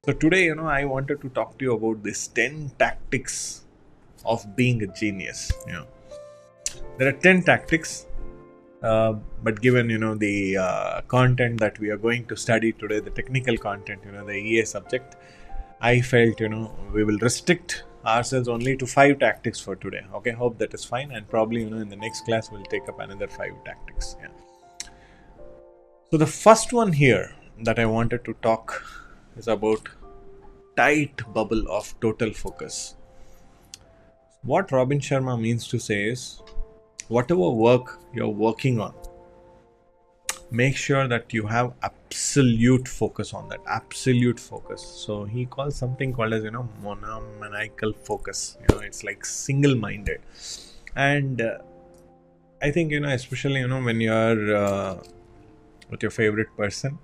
So today, I wanted to talk to you about this 10 tactics of being a genius. There are 10 tactics, but given, the content that we are going to study today, the technical content, the EA subject, I felt, we will restrict ourselves only to 5 tactics for today. Okay, hope that is fine. And probably, in the next class, we'll take up another 5 tactics. Yeah. So the first one here that I wanted to talk is about tight bubble of total focus. What Robin Sharma means to say is, whatever work you're working on, make sure that you have absolute focus on that. Absolute focus. So he calls something called as, monomaniacal focus. It's like single-minded. And I think, especially, when you're with your favorite person,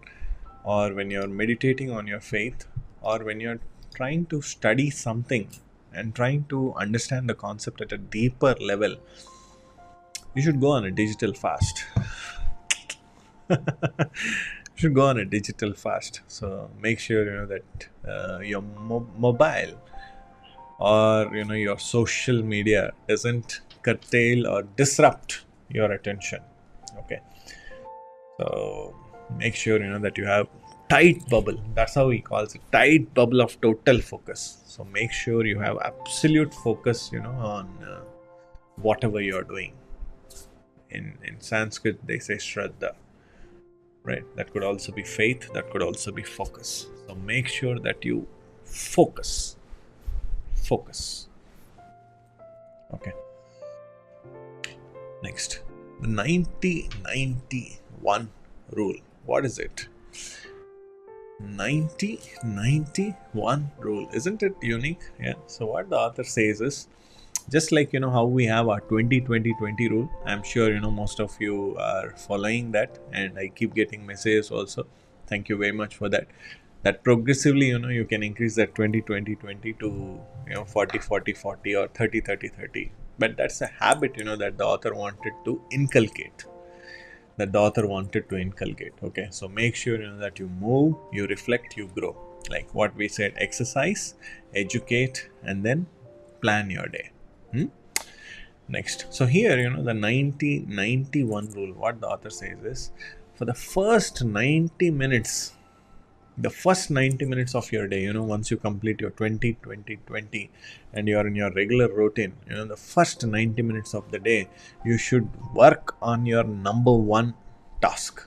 or when you're meditating on your faith, or when you're trying to study something and trying to understand the concept at a deeper level, you should go on a digital fast. You should go on a digital fast. So make sure that your mobile or your social media doesn't curtail or disrupt your attention. Okay, so make sure that you have tight bubble. That's how he calls it, tight bubble of total focus. So make sure you have absolute focus on whatever you're doing. In Sanskrit they say Shraddha, right? That could also be faith, that could also be focus. So make sure that you focus. Okay, next, the 90-91 rule. What is it? 90-91 rule. Isn't it unique? Yeah. So what the author says is, just like how we have our 20-20-20 rule, I'm sure most of you are following that, and I keep getting messages also. Thank you very much for that. That progressively you can increase that 20-20-20 to 40-40-40 or 30-30-30. But that's a habit that the author wanted to inculcate. Okay, so make sure that you move, you reflect, you grow. Like what we said, exercise, educate, and then plan your day. Next, so here the 90-91 rule, what the author says is, for the first 90 minutes of your day, once you complete your 20-20-20 and you're in your regular routine, the first 90 minutes of the day, you should work on your number one task.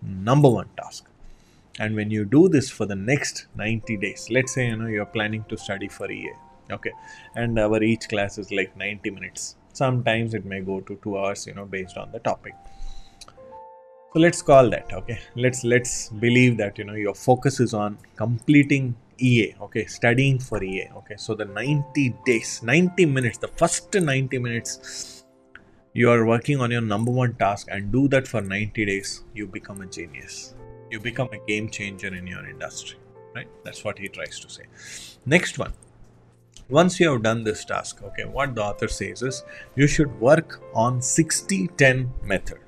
And when you do this for the next 90 days, let's say you're planning to study for EA, okay, and our each class is like 90 minutes. Sometimes it may go to 2 hours, based on the topic. So let's call that, okay, let's believe that your focus is on completing EA, okay, studying for EA. Okay, so the 90 minutes, the first 90 minutes, you are working on your number one task, and do that for 90 days. You become a genius, you become a game changer in your industry, right? That's what he tries to say. Next one, once you have done this task, okay, what the author says is, you should work on 60-10 method.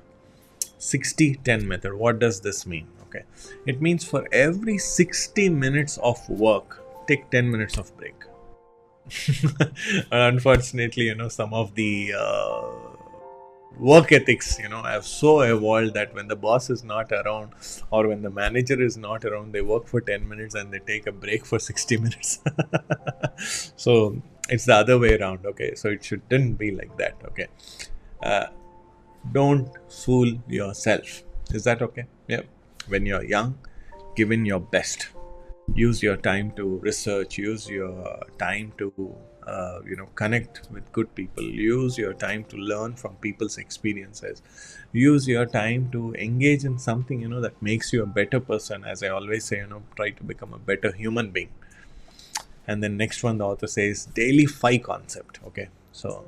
60-10 method. What does this mean? Okay, it means for every 60 minutes of work, take 10 minutes of break. Unfortunately, some of the work ethics, have so evolved that when the boss is not around or when the manager is not around, they work for 10 minutes and they take a break for 60 minutes. So it's the other way around. Okay, so it shouldn't be like that. Okay, don't fool yourself. Is that okay? Yeah. When you're young, give in your best. Use your time to research. Use your time to connect with good people. Use your time to learn from people's experiences. Use your time to engage in something that makes you a better person. As I always say, try to become a better human being. And then next one, the author says daily 5 concept. Okay, so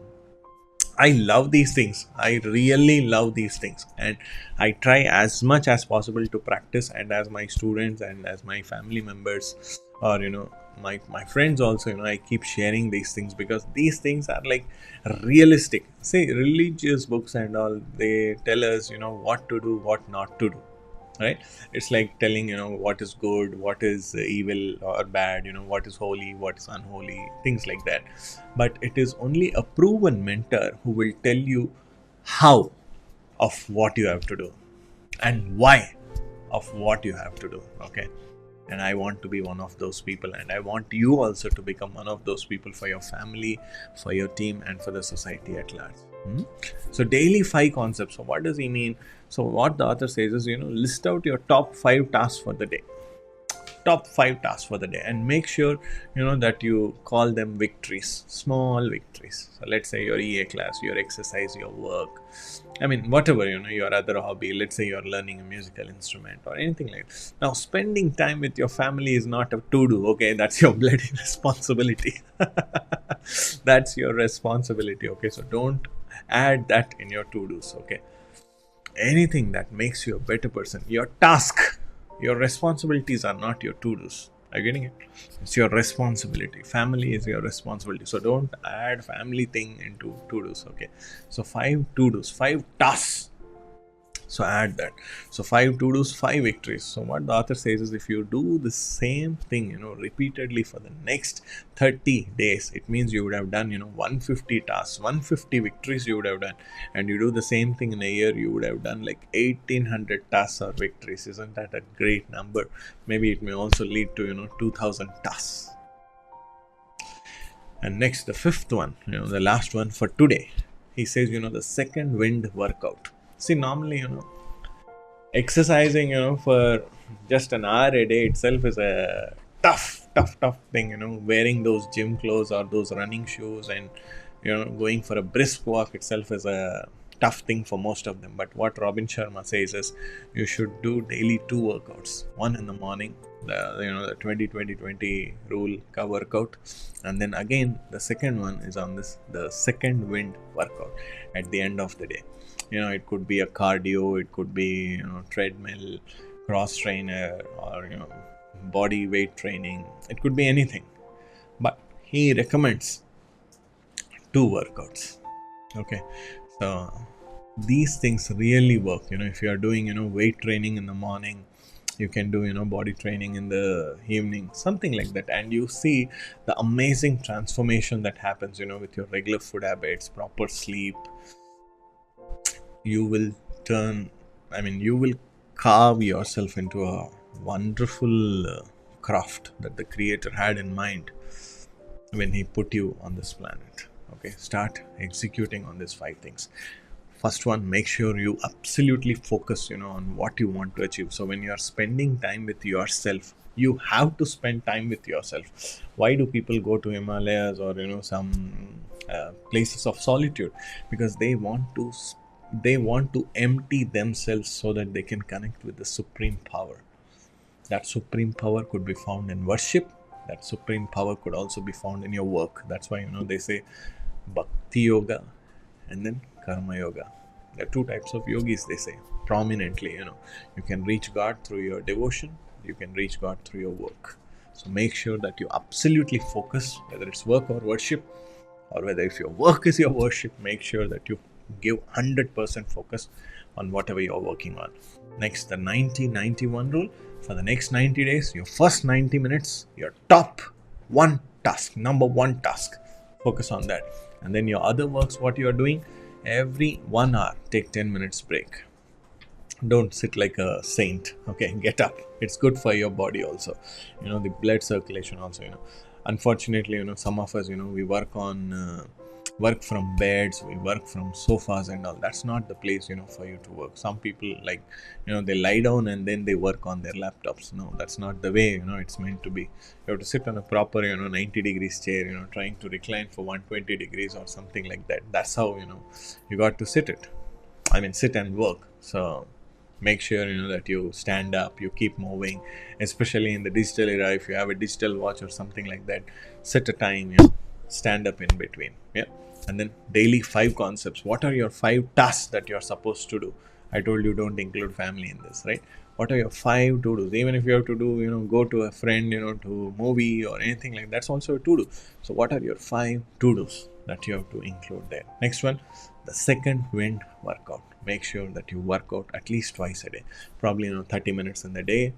I love these things. I really love these things, and I try as much as possible to practice. And as my students and as my family members, or my friends also, I keep sharing these things, because these things are like realistic. Say religious books and all, they tell us what to do, what not to do. right? It's like telling, what is good, what is evil or bad, what is holy, what is unholy, things like that. But it is only a proven mentor who will tell you how of what you have to do and why of what you have to do. Okay. And I want to be one of those people, and I want you also to become one of those people for your family, for your team, and for the society at large. So daily 5 concepts. So what does he mean? So what the author says is, list out your top 5 tasks for the day. Top 5 tasks for the day, and make sure that you call them victories, small victories. So let's say your EA class, your exercise, your work, I mean whatever, your other hobby. Let's say you're learning a musical instrument or anything like that. Now spending time with your family is not a to-do. Okay, that's your bloody responsibility. That's your responsibility. Okay, so don't add that in your to-dos. Okay, anything that makes you a better person, your task, your responsibilities are not your to-dos. Are you getting it? It's your responsibility. Family is your responsibility. So don't add family thing into to-dos. Okay. So 5 to-dos, 5 tasks. So add that. So 5 to-dos, 5 victories. So what the author says is, if you do the same thing, repeatedly for the next 30 days, it means you would have done, 150 tasks, 150 victories you would have done. And you do the same thing in a year, you would have done like 1800 tasks or victories. Isn't that a great number? Maybe it may also lead to, 2000 tasks. And next, the 5th one, the last one for today. He says, the second wind workout. See, normally, exercising, for just an hour a day itself is a tough thing, wearing those gym clothes or those running shoes and, going for a brisk walk itself is a tough thing for most of them. But what Robin Sharma says is, you should do daily 2 workouts. One in the morning, the 20-20-20 rule workout, and then again the second one is on the second wind workout at the end of the day. It could be a cardio, it could be, treadmill, cross trainer, or, body weight training. It could be anything. But he recommends 2 workouts. Okay. So these things really work. If you are doing, weight training in the morning, you can do, body training in the evening, something like that. And you see the amazing transformation that happens, with your regular food habits, proper sleep. You will carve yourself into a wonderful craft that the creator had in mind when he put you on this planet. Okay, start executing on these 5 things. First one, make sure you absolutely focus, on what you want to achieve. So when you are spending time with yourself, you have to spend time with yourself. Why do people go to Himalayas or, some places of solitude? Because they want to empty themselves so that they can connect with the supreme power. That supreme power could be found in worship. That supreme power could also be found in your work. That's why, they say Bhakti Yoga and then Karma Yoga. There are 2 types of yogis, they say, prominently. You can reach God through your devotion. You can reach God through your work. So make sure that you absolutely focus, whether it's work or worship, or whether if your work is your worship, make sure that you give 100% focus on whatever you're working on. Next, the 90-91 rule. For the next 90 days, your first 90 minutes, your top 1 task, number 1 task, focus on that. And then your other works, what you are doing, every 1 hour, take 10 minutes break. Don't sit like a saint. Okay, get up. It's good for your body also. The blood circulation also. Unfortunately, some of us, we work from beds, we work from sofas and all. That's not the place, for you to work. Some people they lie down and then they work on their laptops. No, that's not the way, it's meant to be. You have to sit on a proper, 90 degrees chair, trying to recline for 120 degrees or something like that. That's how, you got to sit and work. So make sure, that you stand up, you keep moving, especially in the digital era. If you have a digital watch or something like that, set a time, stand up in between. Yeah. And then daily 5 concepts. What are your 5 tasks that you're supposed to do? I told you don't include family in this, right? What are your 5 to-dos? Even if you have to do, go to a friend, to movie or anything like that, that's also a to-do. So what are your 5 to-dos that you have to include there? Next one, The second wind workout. Make sure that you work out at least twice a day. Probably 30 minutes in the day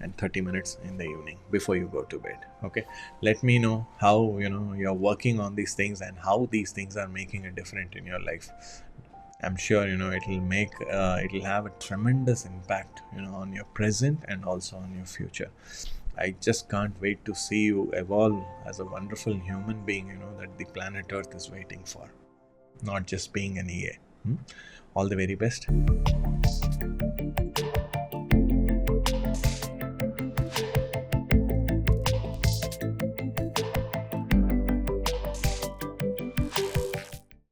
and 30 minutes in the evening before you go to bed. Okay. Let me know how you're working on these things and how these things are making a difference in your life. I'm sure it'll have a tremendous impact on your present and also on your future. I just can't wait to see you evolve as a wonderful human being that the planet Earth is waiting for, not just being an EA. All the very best.